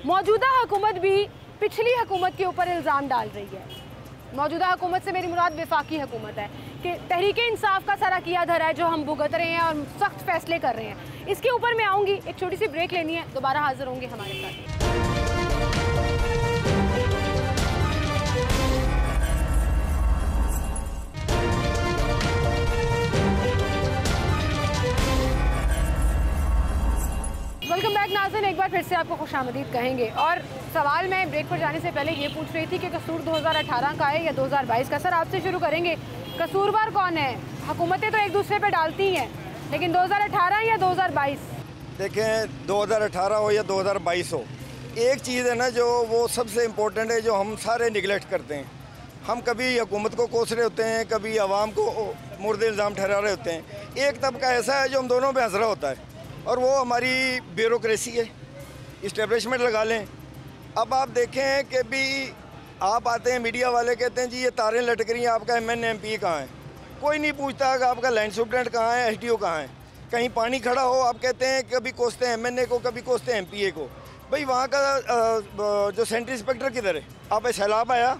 मौजूदा हुकूमत भी पिछली हुकूमत के ऊपर इल्ज़ाम डाल रही है। मौजूदा हुकूमत से मेरी मुराद वफाकी हुकूमत है कि तहरीके इंसाफ का सारा किया धरा है जो हम भुगत रहे हैं और सख्त फैसले कर रहे हैं। इसके ऊपर मैं आऊँगी, एक छोटी सी ब्रेक लेनी है, दोबारा हाजिर होंगे हमारे साथ। वेलकम बैक नाज़रीन, एक बार फिर से आपको खुशामदीद कहेंगे। और सवाल मैं ब्रेक पर जाने से पहले ये पूछ रही थी कि कसूर 2018 का है या 2022 का। सर आपसे शुरू करेंगे, कसूरवार कौन है? हुकूमतें तो एक दूसरे पे डालती हैं, लेकिन 2018 या 2022? देखें, 2018 हो या 2022 हो, एक चीज़ है ना जो वो सबसे इम्पोर्टेंट है, जो हम सारे निगलेक्ट करते हैं। हम कभी हुकूमत को कोस रहे होते हैं, कभी आवाम को मुर्दे इल्ज़ाम ठहरा रहे होते हैं। एक तबका ऐसा है जो हम दोनों पे हंस रहा होता है, और वो हमारी ब्यूरोक्रेसी है। इस्टेब्लिशमेंट लगा लें। अब आप देखें कि भी आप आते हैं, मीडिया वाले कहते हैं जी ये तारें लटक रही हैं, आपका MNA MP कहाँ है? कोई नहीं पूछता कि आपका लैंड सुपरेंट कहाँ है, SDO कहाँ है। कहीं पानी खड़ा हो, आप कहते हैं कभी कोसते हैं MNA को, कभी कोसते हैं MPA को। भाई वहाँ का जो सेंट्रल इंस्पेक्टर किधर है? आप सैलाब आया,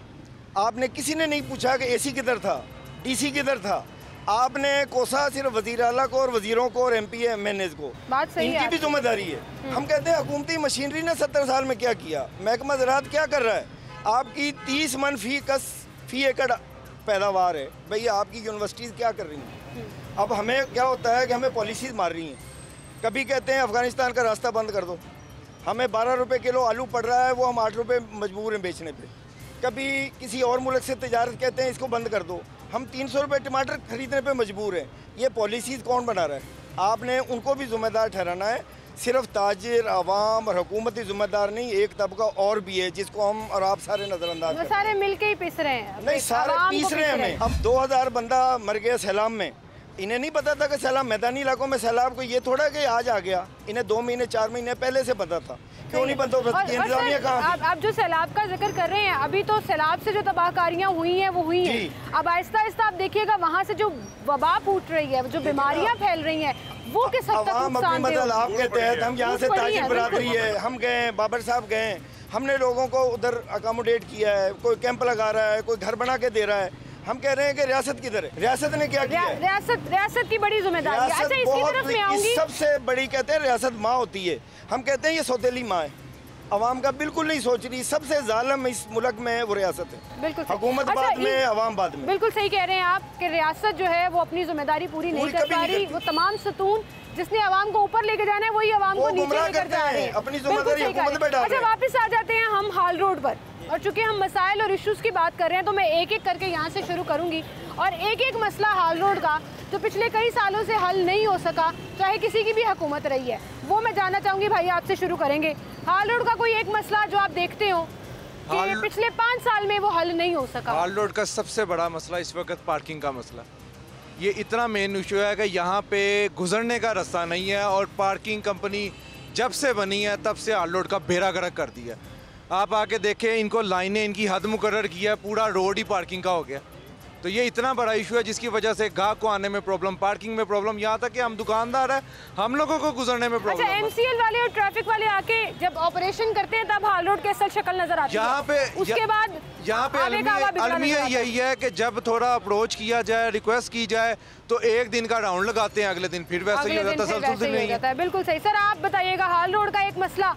आपने किसी ने नहीं पूछा कि AC किधर था, DC किधर था। आपने कोसा सिर्फ वज़ीर आला को और वज़ीरों को और MPA MNAs को। बात सही है, इनकी भी जिम्मेदारी है। हम कहते हैं हुकूमती मशीनरी ने 70 साल में क्या किया, महकमा ज़राअत क्या कर रहा है? आपकी 30 मन फी एकड़ पैदावार है, भैया आपकी यूनिवर्सिटीज़ क्या कर रही हैं? अब हमें क्या होता है कि हमें पॉलिसीज़ मार रही हैं। कभी कहते हैं अफ़गानिस्तान का रास्ता बंद कर दो, हमें 12 रुपये किलो आलू पड़ रहा है, वो हम 8 रुपये मजबूर हैं बेचने पे। कभी किसी और मुल्क से तिजारत कहते हैं इसको बंद कर दो, हम 300 रुपये टमाटर खरीदने पे मजबूर हैं। ये पॉलिसीज़ कौन बना रहा है? आपने उनको भी ज़िम्मेदार ठहराना है। सिर्फ ताजिर, आवाम और हुकूमत ही ज़िम्मेदार नहीं, एक तबका और भी है जिसको हम और आप सारे नज़रअंदाज करते हैं। सारे मिलके ही पिस रहे हैं। नहीं, सारे पीस रहे हैं हमें। अब 2000 बंदा मर गया सैलाब में, इन्हें नहीं पता था कि सैलाब मैदानी इलाकों में सैलाब को ये थोड़ा कि आज आ गया, इन्हें 2 महीने 4 महीने पहले से पता था। क्यों नहीं पता? इंतजामिया कहाँ? आप जो सैलाब का जिक्र कर रहे हैं, अभी तो सैलाब से जो तबाहकारियाँ हुई हैं वो हुई हैं। अब आहिस्ता आहिस्ता आप देखिएगा वहाँ से जो वबा फूट रही है, जो बीमारियाँ फैल रही हैं, वो किस हद तक नुकसानदेह होगी? आपके तहत हम यहाँ से ताजिर बरादरी है, हम गए, बाबर साहब गए, हमने लोगों को उधर अकोमोडेट किया है, कोई कैंप लगा रहा है, कोई घर बना के दे रहा है। हम कह रहे हैं कि रियासत किधर है? रियासत ने क्या किया? रियासत की बड़ी जिम्मेदारी है। अच्छा, इसकी तरफ मैं आऊंगी। सबसे बड़ी कहते हैं रियासत माँ होती है, हम कहते हैं ये सौतेली माँ है, अवाम का बिल्कुल नहीं सोच रही। सबसे जालिम इस मुल्क में वो रियासत है। बिल्कुल, हुकूमत बाद में, अवाम बाद में। बिल्कुल सही कह रहे हैं आप कि रियासत जो है वो अपनी जिम्मेदारी पूरी नहीं कर पा रही। वो तमाम सतून जिसने आवाम को ऊपर लेके जाना है वही आवाम को नीचे लेकर जा रहे हैं। अपनी जिम्मेदारी हुकूमत पे डाल रहे हैं। अच्छा, वापस आ जाते हैं हम हाल रोड पर, और चूंकि हम मसाइल और इश्यूज़ की बात कर रहे हैं तो मैं एक एक करके यहाँ से शुरू करूँगी। और एक एक मसला हाल रोड का जो पिछले कई सालों से हल नहीं हो सका, चाहे किसी की भी हुकूमत रही है, वो मैं जानना चाहूँगी। भाई आपसे शुरू करेंगे, हाल रोड का कोई एक मसला जो आप देखते हो कि पिछले 5 साल में वो हल नहीं हो सका? हाल रोड का सबसे बड़ा मसला इस वक्त पार्किंग का मसला। ये इतना मेन इशू है कि यहाँ पे गुजरने का रास्ता नहीं है, और पार्किंग कंपनी जब से बनी है तब से हाल रोड का बेड़ा गर्क कर दिया। आप आके देखें, इनको लाइनें, इनकी हद मुकर्रर किया, पूरा रोड ही पार्किंग का हो गया। तो ये इतना बड़ा इशू है जिसकी वजह से गाहक को आने में प्रॉब्लम, पार्किंग में प्रॉब्लम, यहाँ तक कि हम दुकानदार हैं, हम लोगों को गुजरने में प्रॉब्लम। अच्छा, MCL वाले और ट्रैफिक वाले आके जब ऑपरेशन करते हैं तब हाल रोड की असल शक्ल नजर आती है। यहाँ पे उसके बाद यहाँ पे अलमिया यही है कि जब थोड़ा अप्रोच किया जाए, रिक्वेस्ट की जाए, तो एक दिन का राउंड लगाते हैं, अगले दिन फिर वैसे ही हो जाता है। बिल्कुल सही। सर आप बताइएगा, हाल रोड का एक मसला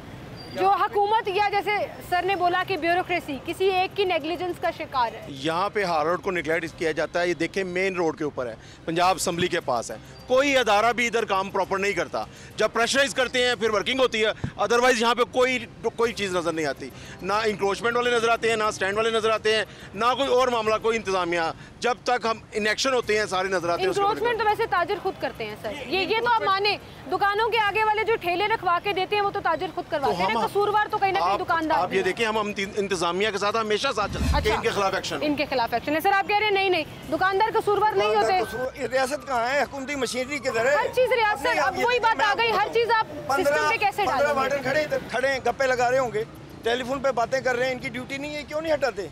जो हुकूमत या जैसे सर ने बोला कि ब्यूरोक्रेसी किसी एक की नेग्लिजेंस का शिकार है। यहाँ पे हाल रोड को निगलेक्ट किया जाता है। ये देखें, मेन रोड के ऊपर है, पंजाब असम्बली के पास है, कोई अदारा भी इधर काम प्रॉपर नहीं करता। जब प्रेशराइज करते हैं फिर वर्किंग होती है, अदरवाइज यहाँ पे कोई चीज़ नज़र नहीं आती। ना इंक्रोचमेंट वाले नज़र आते हैं, ना स्टैंड वाले नज़र आते हैं, ना कोई और मामला, कोई इंतजामिया। जब तक हम इनेक्शन होते हैं सारे नजर आते हैं। इंक्रोचमेंट तो वैसे ताजर खुद करते हैं सर, ये तो आप माने। दुकानों के आगे वाले जो ठेले रखवा के देते हैं वो तो ताजर खुद करवाते हैं, कसूरवार तो कहीं ना कहीं दुकानदार। आप ये देखिए, हम इंतजामिया के साथ हमेशा साथ चलते हैं, इनके खिलाफ एक्शन, इनके खिलाफ एक्शन है। सर आप कह रहे हैं नहीं दुकानदार कसूरवार नहीं होते। रियासत कहाँ है, हुकूमती मशीनरी किधर है? हर चीज रियासत, अब वही बात आ गई, हर चीज आप सिस्टम पे कैसे डालेंगे? 15 वार्डन खड़े हैं, गप्पे लगा रहे होंगे, टेलीफोन पे बातें कर रहे हैं, इनकी ड्यूटी नहीं है, क्यों नहीं हटाते?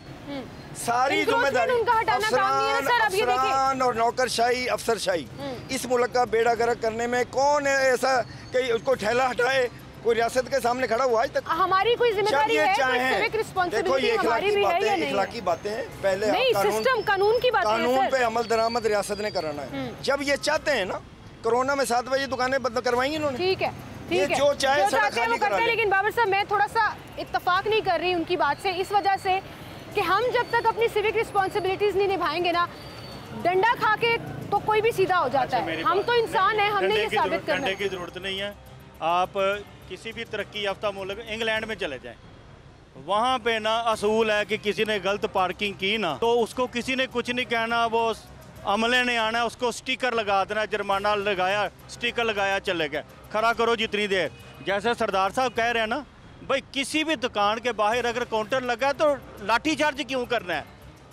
सारी जिम्मेदारी अफसरान और नौकरशाही, अफसरशाही, इस मुल्क का बेड़ा गर्क करने में कौन है ऐसा कि उसको ठेला हटाए? कोई रियासत के सामने खड़ा हुआ आज तक? हमारी कोई जिम्मेदारी है, कोई सिविक रिस्पांसिबिलिटी हमारी भी है या नहीं? इखलाकी बातें हैं, पहले सिस्टम कानून की बात है, कानून पे अमल दरामद रियासत ने कराना है। जब ये चाहते हैं ना, कोरोना में 7 बजे दुकानें बंद करवाई इन्होंने, ठीक है, जो चाहे सड़क खाली करा ले। लेकिन बाबर साहब, मैं थोड़ा सा इत्तेफाक नहीं कर रही उनकी बात से, इस वजह से कि हम जब तक अपनी सिविक रिस्पांसिबिलिटीज नहीं निभाएंगे ना, डंडा खा के तो कोई भी सीधा हो जाता है। हम तो इंसान है, हमने ये साबित करना है। की जरूरत नहीं है। आप किसी भी तरक्की याफ्ता मुल्क इंग्लैंड में चले जाएं, वहाँ पे ना असूल है कि किसी ने गलत पार्किंग की ना तो उसको किसी ने कुछ नहीं कहना, वो अमले ने आना है, उसको स्टिकर लगा देना, जुर्माना लगाया, स्टिकर लगाया, चले गए, खड़ा करो जितनी देर। जैसे सरदार साहब कह रहे हैं ना, भाई किसी भी दुकान के बाहर अगर काउंटर लगा है तो लाठी चार्ज क्यों करना है?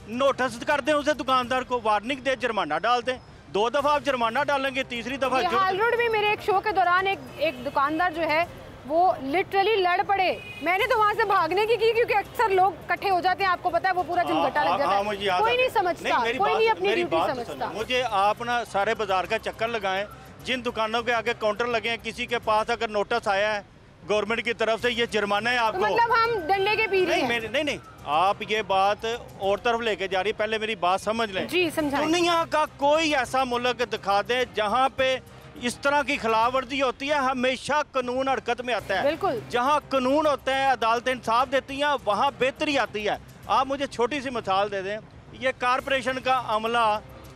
नोटिस कर दें उसे, दुकानदार को वार्निंग दे, जुर्माना डाल दें। 2 दफ़ा आप जुर्माना डालेंगे, तीसरी दफ़ा हाल रोड में मेरे एक शो के दौरान एक दुकानदार जो है वो लिटरली लड़ पड़े। मैंने तो वहाँ से भागने की क्योंकि अक्सर लोग इकट्ठे हो जाते हैं, आपको पता है, वो पूरा झंझटा लग जाता है, कोई नहीं समझता, कोई नहीं अपनी ड्यूटी समझता। मुझे आप ना सारे बाजार का चक्कर लगाएं, जिन दुकानों के आगे काउंटर लगे हैं, किसी के पास अगर नोटिस आया है गवर्नमेंट की तरफ से, ये जुर्माना है आपको, तो मतलब हम डंडे के पी रहे हैं? नहीं, आप ये बात और तरफ लेके जा रही, पहले मेरी बात समझ लें जी, समझाएं। दुनिया का कोई ऐसा मुल्क दिखा दे जहाँ पे इस तरह की खिलाफवर्जी होती है, हमेशा कानून हरकत में आता है। बिल्कुल, जहाँ कानून होता है, अदालतें इंसाफ देती हैं, वहाँ बेहतरी आती है। आप मुझे छोटी सी मिसाल दे दें, ये कारपोरेशन का अमला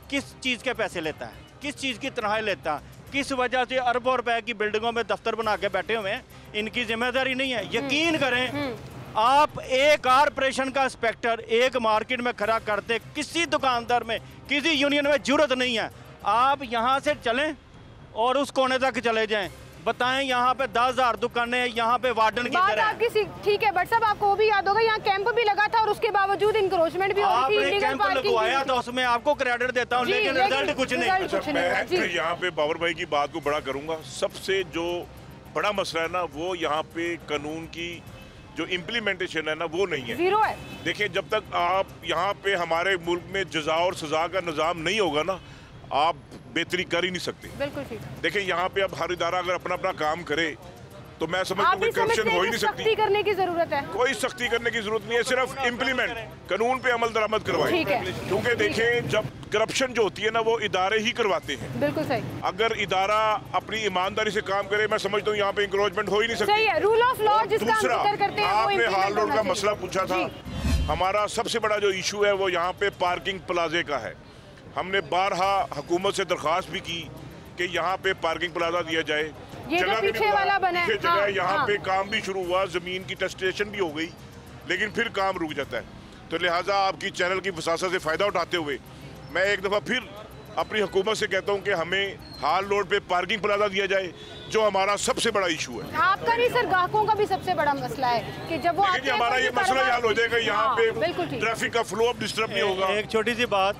किस चीज़ के पैसे लेता है, किस चीज़ की तनख्वाह लेता है, किस वजह से अरबों रुपए की बिल्डिंगों में दफ्तर बना के बैठे हुए हैं, इनकी जिम्मेदारी नहीं है। यकीन करें, आप एक कारपोरेशन का इंस्पेक्टर एक मार्केट में खड़ा करते, किसी दुकानदार में, किसी यूनियन में जरूरत नहीं है। आप यहाँ से चलें और उस कोने तक चले जाएं, बताएं यहाँ पे 10,000 दुकानें, यहाँ पे वार्डन की तरह है। ठीक है बट साहब, आपको वो भी याद होगा, यहाँ कैंप भी लगा था और उसके बावजूद इंक्रोचमेंट भी हो रही थी, कैंप लगवाया था, उसमें आपको क्रेडिट देता हूँ, लेकिन रिजल्ट कुछ नहीं। मैं यहाँ पे बाबर भाई की बात को बड़ा करूँगा। सबसे जो बड़ा मसला है ना, वो यहाँ पे कानून की जो इम्प्लीमेंटेशन है ना, वो नहीं है, जीरो है। देखिए, जब तक आप यहाँ पे हमारे मुल्क में जजा और सजा का निज़ाम नहीं होगा ना, आप बेहतरी कर ही नहीं सकते। बिल्कुल ठीक। देखिए, यहाँ पे अब हर इदारा अगर अपना अपना काम करे तो मैं समझता हूँ कि करप्शन हो ही नहीं सकती। सख्ती करने की जरूरत है? कोई सख्ती करने की जरूरत नहीं है, सिर्फ इम्प्लीमेंट, कानून पे अमल दरामद करवाए। क्योंकि देखें, जब करप्शन जो होती है ना, वो इदारे ही करवाते हैं। बिल्कुल सही। अगर इदारा अपनी ईमानदारी से काम करे, मैं समझता हूँ यहाँ पे इंक्रोचमेंट हो ही नहीं सकती। रूल ऑफ लॉ जिसका हम जिक्र करते हैं, आपने हाल रोड का मसला पूछा था, हमारा सबसे बड़ा जो इशू है वो यहाँ पे पार्किंग प्लाजे का है। हमने बारहा हुकूमत से दरख्वास्त भी की कि यहाँ पे पार्किंग प्लाजा दिया जाए। ये जो पीछे वाला बना है, जगह यहाँ पे काम भी शुरू हुआ, जमीन की टेस्टेशन भी हो गई, लेकिन फिर काम रुक जाता है। तो लिहाजा आपकी चैनल की वसासत से फ़ायदा उठाते हुए मैं एक दफ़ा फिर अपनी हुकूमत से कहता हूँ कि हमें हाल रोड पे पार्किंग प्लाजा दिया जाए, जो हमारा सबसे बड़ा इशू है। आपका नहीं सर, ग्राहकों का भी सबसे बड़ा मसला है कि जब वो हमारा ये मसला हल हो जाएगा, यहाँ पे ट्रैफिक का फ्लो अब डिस्टर्ब नहीं होगा। एक छोटी सी बात,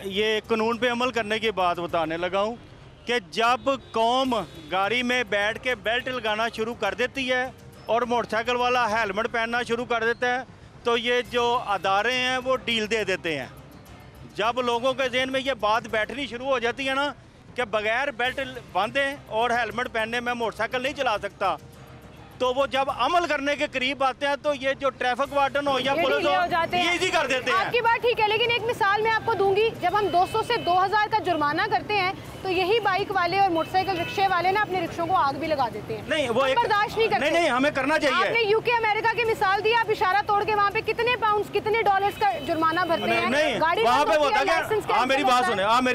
ये कानून पे अमल करने की बात बताने लगा हूँ कि जब कौम गाड़ी में बैठ के बेल्ट लगाना शुरू कर देती है और मोटरसाइकिल वाला हेलमेट पहनना शुरू कर देता है, तो ये जो अदारे हैं वो डील दे देते हैं। जब लोगों के जहन में ये बात बैठनी शुरू हो जाती है ना कि बगैर बेल्ट बांधे और हेलमेट पहने मैं मोटरसाइकिल नहीं चला सकता, तो वो जब अमल करने के करीब आते हैं तो ये जो ट्रैफिक वार्डन हो या पुलिस हो ये इजी कर देते हैं। आपकी बात ठीक है, लेकिन एक मिसाल मैं आपको दूंगी, जब हम 200 से 2000 का जुर्माना करते हैं तो यही बाइक वाले और मोटरसाइकिल रिक्शे वाले ना अपने रिक्शों को आग भी लगा देते हैं। नहीं, वो बर्दाश्त नहीं करते। नहीं, हमें करना चाहिए। आपने यूके अमेरिका की मिसाल दी, आप इशारा तोड़ के वहाँ पे कितने पाउंड कितने डॉलर्स का जुर्माना भरते हैं? नहीं, वहाँ पे होता क्या, मेरी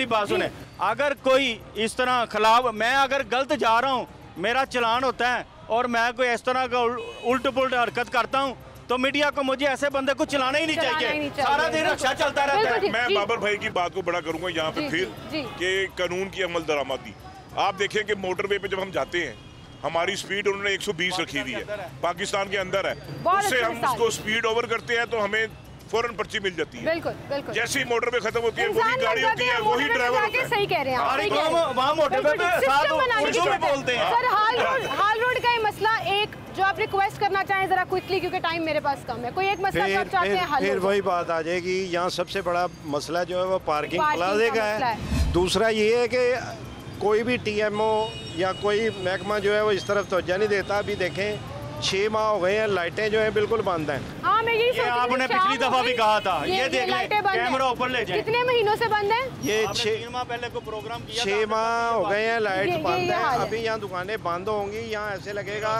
बात सुने, अगर कोई इस तरह खिलाफ, मैं अगर गलत जा रहा हूँ, मेरा चलान होता है और मैं कोई इस तरह का उल्ट पुल्ट हरकत करता हूँ तो मीडिया को मुझे ऐसे बंदे को चलाना ही नहीं चाहिए। सारा दिन रक्षा चलता रहता है। मैं बाबर भाई की बात को बड़ा करूंगा यहाँ पे फिर कि कानून की अमल दरामदी। आप देखें कि मोटरवे पे जब हम जाते हैं हमारी स्पीड उन्होंने 120 रखी हुई है, पाकिस्तान के अंदर है, उससे हम उसको स्पीड ओवर करते हैं तो हमें फौरन पर्ची मिल जाती है। बिल्कुल बिल्कुल। जैसे ही मोटरवे खत्म होती है वही गाड़ी होती है, वही ड्राइवर होता है। सही कह रहे हैं वहाँ मोटरवे पे बोलते हैं। सर हाल रोड का ये मसला एक जो आप रिक्वेस्ट करना चाहें जरा क्विकली, क्योंकि टाइम मेरे पास कम है, कोई एक मसला जो आप चाहते हैं हल हो। फिर वही बात आ जाएगी, यहाँ सबसे बड़ा मसला जो है वो पार्किंग प्लाजे का है। दूसरा ये है कि कोई भी TMO या कोई महकमा जो है वो इस तरफ तवज्जो नहीं देता। अभी देखें 6 माह हो गए हैं, लाइटें जो है बिल्कुल बंद हैं। हाँ, मैं यही सोच रही थी, आपने पिछली दफा भी कहा था, ये देख लें, कैमरा ऊपर ले जाएं। कितने महीनों से बंद है? ये 6 माह पहले को प्रोग्राम किया 6 माह हो गए हैं, लाइट बंद है। अभी यहाँ दुकानें बंद होंगी, यहाँ ऐसे लगेगा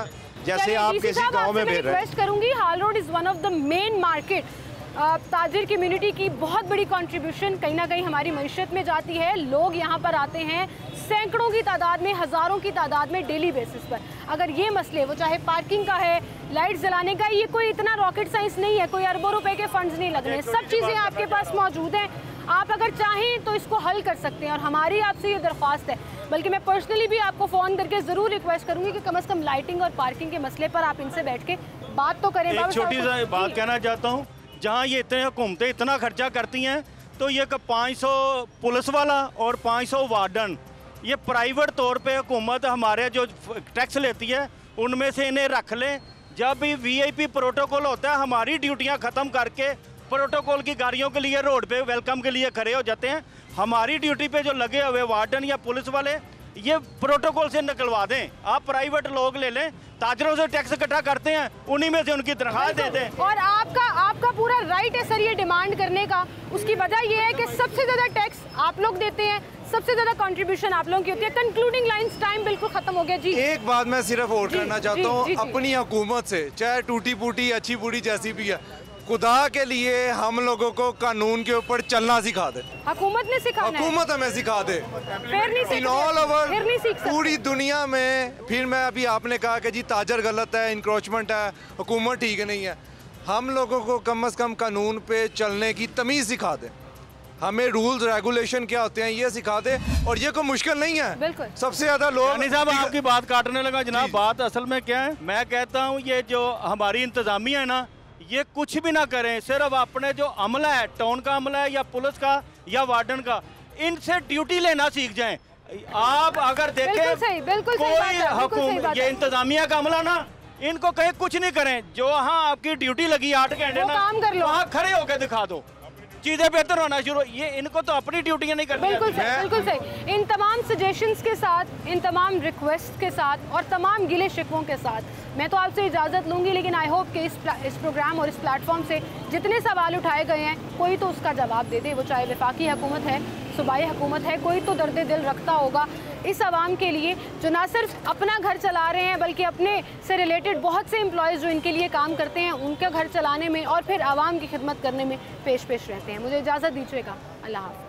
जैसे आप किसी गांव में भेज रहे हैं। रिक्वेस्ट करूंगी, Hall Road is one of the main market. ताजिर कम्युनिटी की बहुत बड़ी कंट्रीब्यूशन कहीं ना कहीं हमारी मईशत में जाती है। लोग यहाँ पर आते हैं सैकड़ों की तादाद में, हज़ारों की तादाद में डेली बेसिस पर। अगर ये मसले, वो चाहे पार्किंग का है, लाइट जलाने का, ये कोई इतना रॉकेट साइंस नहीं है, कोई अरबों रुपए के फंड्स नहीं लगने, सब चीज़ें आपके पास मौजूद हैं। आप अगर चाहें तो इसको हल कर सकते हैं और हमारी आपसे ये दरख्वास्त है, बल्कि मैं पर्सनली भी आपको फ़ोन करके ज़रूर रिक्वेस्ट करूँगी कि कम से कम लाइटिंग और पार्किंग के मसले पर आप इनसे बैठ के बात तो करें। एक छोटी सी बात कहना चाहता हूँ, जहाँ ये इतने हुकूमतें इतना खर्चा करती हैं तो ये 500 पुलिस वाला और 500 वार्डन, ये प्राइवेट तौर पे हुकूमत हमारे जो टैक्स लेती है उनमें से इन्हें रख लें। जब भी VIP प्रोटोकॉल होता है हमारी ड्यूटियाँ ख़त्म करके प्रोटोकॉल की गाड़ियों के लिए रोड पे वेलकम के लिए खड़े हो जाते हैं। हमारी ड्यूटी पे जो लगे हुए वार्डन या पुलिस वाले ये प्रोटोकॉल से निकलवा दें। आप प्राइवेट लोग ले लें, ताजरों से टैक्स इकट्ठा करते हैं, उन्हीं में से उनकी तनख्वाह दे दें। और आपका पूरा राइट है सर ये डिमांड करने का। उसकी वजह ये है कि सबसे ज़्यादा टैक्स आप लोग देते हैं, सबसे ज़्यादा कंट्रीब्यूशन आप लोगों की होती है। कंक्लूडिंग लाइंस, टाइम बिल्कुल खत्म हो गया जी। एक बात मैं सिर्फ और करना चाहता हूँ अपनी हुकूमत से, चाहे टूटी फूटी अच्छी बुरी जैसी भी है, खुदा के लिए हम लोगों को कानून के ऊपर चलना सिखा दे। हुकूमत ने सिखाना है, हुकूमत हमें सिखा दे। फिर नहीं इन ऑल ओवर फिर नहीं सीख सकते। पूरी दुनिया में। फिर मैं अभी आपने कहा कि जी ताजर गलत है, इंक्रोचमेंट है, हुकूमत ठीक नहीं है। हम लोगों को कम से कम कानून पे चलने की तमीज़ सिखा दे, हमें रूल्स रेगुलेशन क्या होते हैं ये सिखा दे। और ये कोई मुश्किल नहीं है। बिल्कुल। सबसे ज़्यादा लोग साहब आपकी बात काटने लगा जनाब। बात असल में क्या है, मैं कहता हूँ ये जो हमारी इंतज़ामिया है ना, ये कुछ भी ना करें, सिर्फ अपने जो अमला है, टाउन का अमला है या पुलिस का या वार्डन का, इनसे ड्यूटी लेना सीख जाएं। आप अगर देखें बिल्कुल कोई हुकूमत ये इंतजामिया का अमला ना, इनको कहीं कुछ नहीं करें, जो वहाँ आपकी ड्यूटी लगी 8 घंटे ना, वहाँ खड़े होकर दिखा दो, चीजें बेहतर होना शुरू। ये इनको तो अपनी ड्यूटियां नहीं करनी। बिल्कुल सही, बिल्कुल सही। इन तमाम सजेशंस के साथ, इन तमाम रिक्वेस्ट के साथ और तमाम गिले शिकवों के साथ मैं तो आपसे इजाज़त लूँगी, लेकिन आई होप कि इस प्रोग्राम और इस प्लेटफॉर्म से जितने सवाल उठाए गए हैं कोई तो उसका जवाब दे दे। वो चाहे वफाकी हुकूमत है, सूबाई हुकूमत है, कोई तो दर्द दिल रखता होगा इस आवाम के लिए जो ना सिर्फ अपना घर चला रहे हैं बल्कि अपने से रिलेटेड बहुत से एम्प्लॉयज़ जो इनके लिए काम करते हैं उनका घर चलाने में और फिर आवाम की खिदमत करने में पेश रहते हैं। मुझे इजाज़त दीजिएगा। अल्लाह हाफ़िज़।